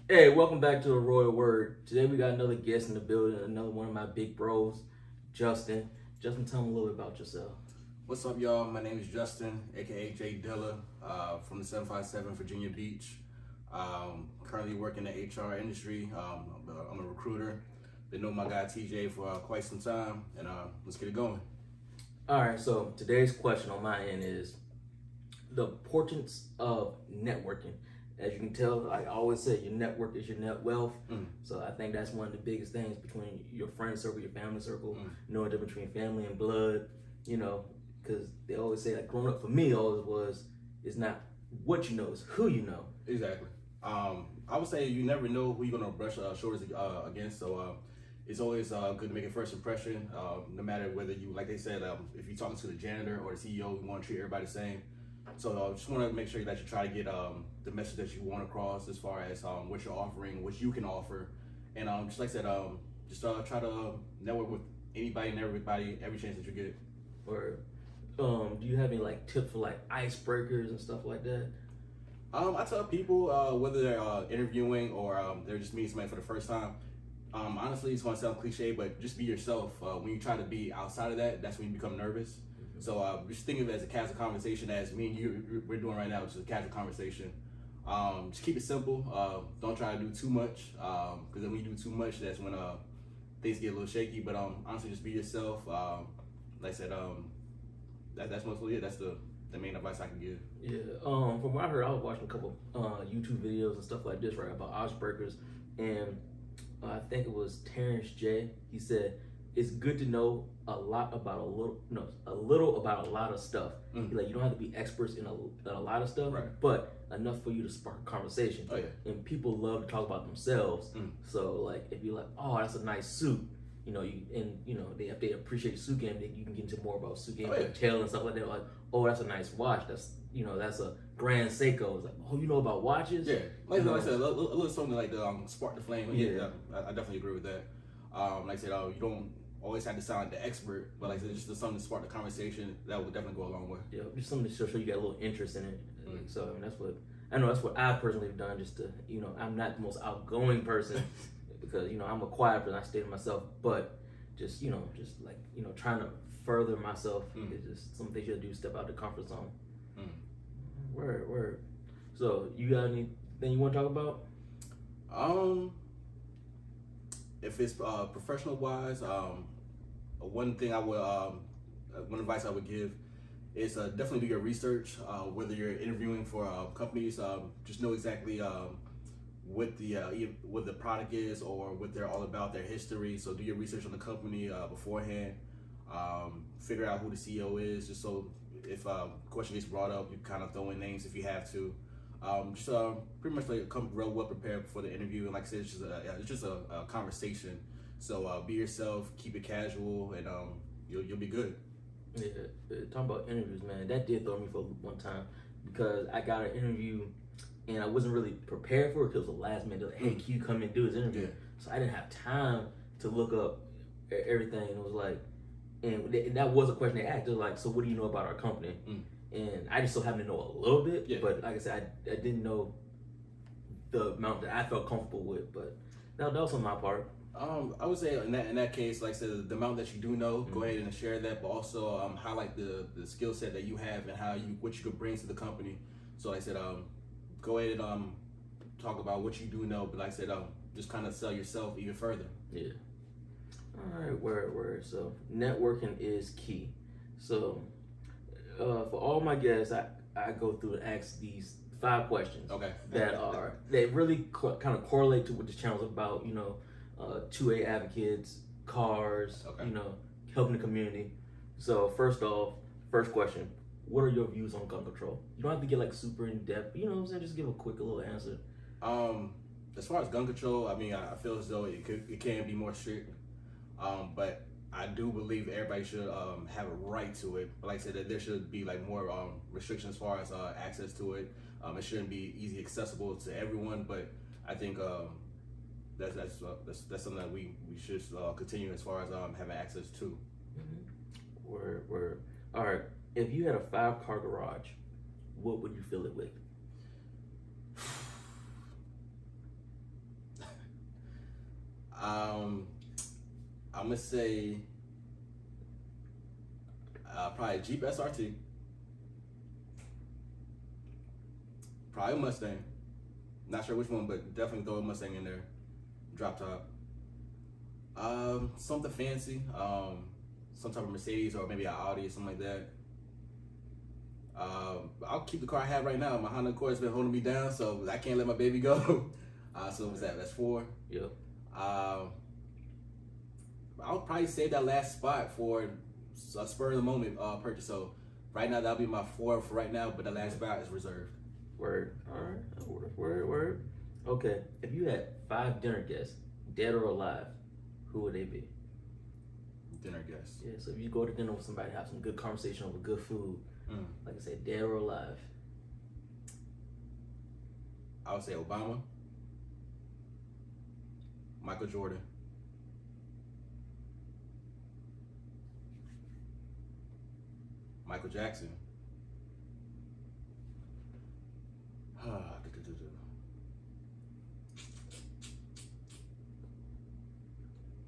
Hey, welcome back to the Royal Word. Today we got another guest in the building, another one of my big bros, Justin. Justin, tell me a little bit about yourself. What's up, y'all? My name is Justin, aka Jay Dilla, from the 757 Virginia Beach. Currently working in the HR industry. I'm a recruiter. Been knowing my guy TJ for quite some time, and let's get it going. All right, so today's question on my end is the importance of networking. As you can tell, like I always say, your network is your net wealth. So I think that's one of the biggest things between your friend circle, your family circle, knowing the difference between family and blood, because they always say, like, growing up for me always was, it's not what you know, it's who you know. Exactly. I would say you never know who you're gonna brush shoulders against. So it's always good to make a first impression. No matter whether you, like they said, if you're talking to the janitor or the CEO, you want to treat everybody the same. So just want to make sure that you try to get the message that you want across as far as what you're offering, what you can offer, and just like I said, just try to network with anybody and everybody every chance that you get. Or do you have any like tips for like icebreakers and stuff like that? I tell people whether they're interviewing or they're just meeting somebody for the first time. Honestly, it's gonna sound cliche, but just be yourself. When you try to be outside of that, that's when you become nervous. So just think of it as a casual conversation, as me and you we're doing right now, which is a casual conversation. Just keep it simple. Don't try to do too much, because then when you do too much, that's when things get a little shaky. But honestly, just be yourself. Like I said, that's mostly it. That's the main advice I can give. Yeah. From what I heard, I was watching a couple YouTube videos and stuff like this, right, about icebreakers, and I think it was Terrence J. He said it's good to know a little about a lot of stuff. Like, you don't have to be experts in a lot of stuff, Right. But enough for you to spark a conversation. Oh yeah. And people love to talk about themselves. So like, if you're like, oh, that's a nice suit, if they appreciate the suit game, then you can get into more about suit game detail and stuff like that. Like, oh, that's a nice watch. That's a Grand Seiko. It's like, oh, you know about watches? Yeah, like I said, a little something like the spark the flame. Yeah, I definitely agree with that. Like I said, you don't always have to sound like the expert, but like I said, just something to spark the conversation, that would definitely go a long way. Yeah, just something to show you got a little interest in it. So I mean, that's what I personally have done. Just to, I'm not the most outgoing person because I'm a quiet person. I stay to myself, but just trying to further myself is just some things you gotta do. Step out the comfort zone. Word. So you got anything you want to talk about? If it's professional wise, one thing I would, one advice I would give is definitely do your research. Whether you're interviewing for companies, just know exactly what the product is or what they're all about, their history. So do your research on the company beforehand. Figure out who the CEO is, just so if a question gets brought up, you kind of throw in names if you have to. Just pretty much like come real well prepared before the interview, and like I said, it's just a conversation. So be yourself, keep it casual, and you'll be good. Yeah, talking about interviews, man, that did throw me for one time because I got an interview and I wasn't really prepared for it because it was the last minute. Like, hey, can you come and do this interview? Yeah. So I didn't have time to look up everything. It was like, and that was a question they asked. It was like, so what do you know about our company? And I just so happened to know a little bit, but like I said, I didn't know the amount that I felt comfortable with. But that was on my part. I would say in that case, like I said, the amount that you do know, go ahead and share that, but also highlight the skill set that you have and what you could bring to the company. So like I said, go ahead and talk about what you do know, but like I said, just kind of sell yourself even further. Yeah. All right, word. So networking is key. So for all my guests, I go through and ask these 5 questions. Okay. that really kind of correlate to what this channel's about. 2A advocates, cars, helping the community. So first question, what are your views on gun control? You don't have to get like super in depth, but what I'm saying, just give a quick little answer. As far as gun control, I mean, I feel as though it can be more strict, but I do believe everybody should have a right to it. But like I said, that there should be like more restrictions as far as access to it. It shouldn't be easy accessible to everyone, but I think that's something that we should continue as far as having access to. Word. All right. If you had a 5-car garage, what would you fill it with? I'm gonna say probably Jeep SRT, probably a Mustang. Not sure which one, but definitely throw a Mustang in there. Drop top. Something fancy. Some type of Mercedes or maybe an Audi or something like that. I'll keep the car I have right now. My Honda Accord has been holding me down, so I can't let my baby go. So what's that? That's 4. Yep. I'll probably save that last spot for a spur of the moment purchase. So right now that'll be my 4 for right now, but the last spot is reserved. Word. All right. Word. Okay. If you had 5 dinner guests, dead or alive, who would they be? Dinner guests. Yeah. So if you go to dinner with somebody, have some good conversation over good food. Like I said, dead or alive. I would say Obama, Michael Jordan, Michael Jackson.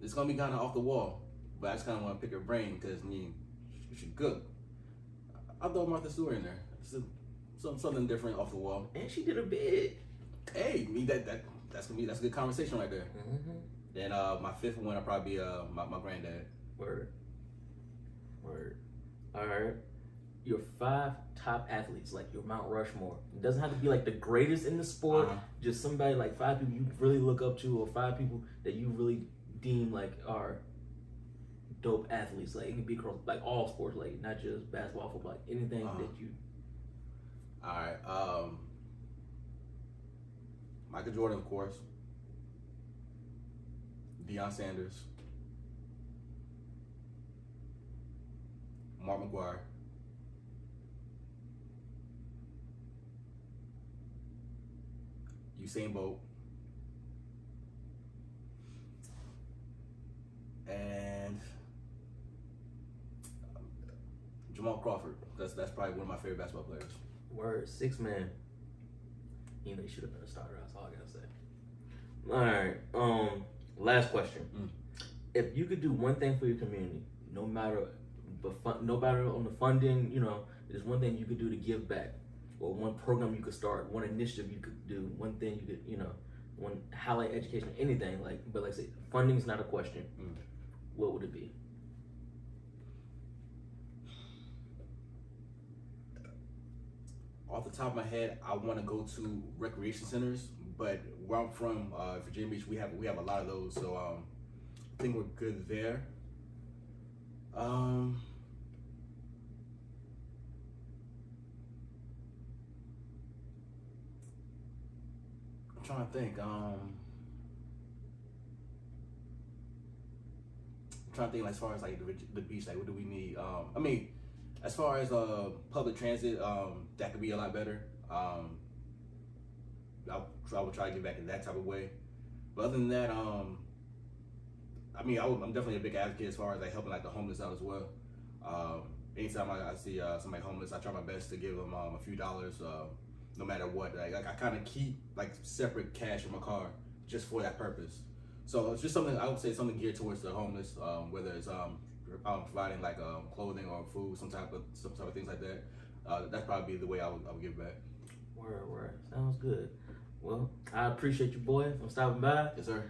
It's gonna be kind of off the wall, but I just kind of want to pick her brain because she good. I'll throw Martha Stewart in there. Something different off the wall. And she did a bit. Hey, that's a good conversation right there. Mm-hmm. Then my 5th one, I'll probably be my granddad. Word. All right. Your 5 top athletes, like your Mount Rushmore. It doesn't have to be like the greatest in the sport. Just somebody like 5 people you really look up to, or 5 people that you really deem like are dope athletes. Like it can be across like all sports, like not just basketball, football, like anything that you. All right. Michael Jordan, of course. Deion Sanders. Mark McGuire. Usain Bolt. And Jamal Crawford. That's probably one of my favorite basketball players. Word, 6 man. You know, he should have been a starter. That's all I gotta say. All right. Last question. If you could do one thing for your community, no matter on the funding, you know, there's one thing you could do to give back, or one program you could start, one initiative you could do, one thing you could, you know, one highlight education, anything like. But like I say, funding's not a question. What would it be? Off the top of my head, I want to go to recreation centers, but where I'm from, Virginia Beach, we have a lot of those, so I think we're good there. I'm trying to think. I'm trying to think, like, as far as like the beach, like what do we need? I mean, as far as public transit, that could be a lot better. I would try to get back in that type of way. But other than that, I mean, I'm definitely a big advocate as far as like helping like the homeless out as well. Anytime I see somebody homeless, I try my best to give them a few dollars, no matter what. Like I kind of keep like separate cash in my car just for that purpose. So it's just something I would say, something geared towards the homeless, whether it's providing like clothing or food, some type of things like that. That'd probably be the way I would give back. Word. Sounds good. Well, I appreciate you, boy, for stopping by. Yes, sir.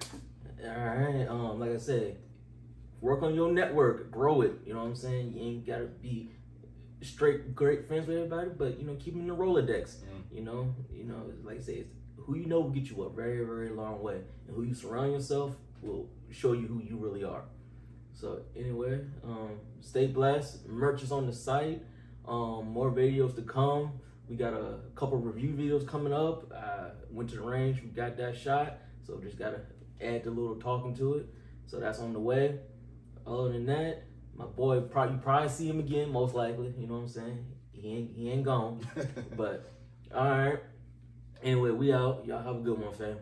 All right. Like I said, work on your network, grow it. You know what I'm saying? You ain't gotta be great friends with everybody, but you know, keep them in the Rolodex. You know, like I say, it's who you know will get you a very, very long way, and who you surround yourself will show you who you really are. So anyway, stay blessed. Merch is on the site. More videos to come. We got a couple review videos coming up. Went to the range, we got that shot. So just gotta add the little talking to it. So that's on the way. Other than that, my boy, you probably see him again, most likely. You know what I'm saying? He ain't gone. But all right. Anyway, we out. Y'all have a good one, fam.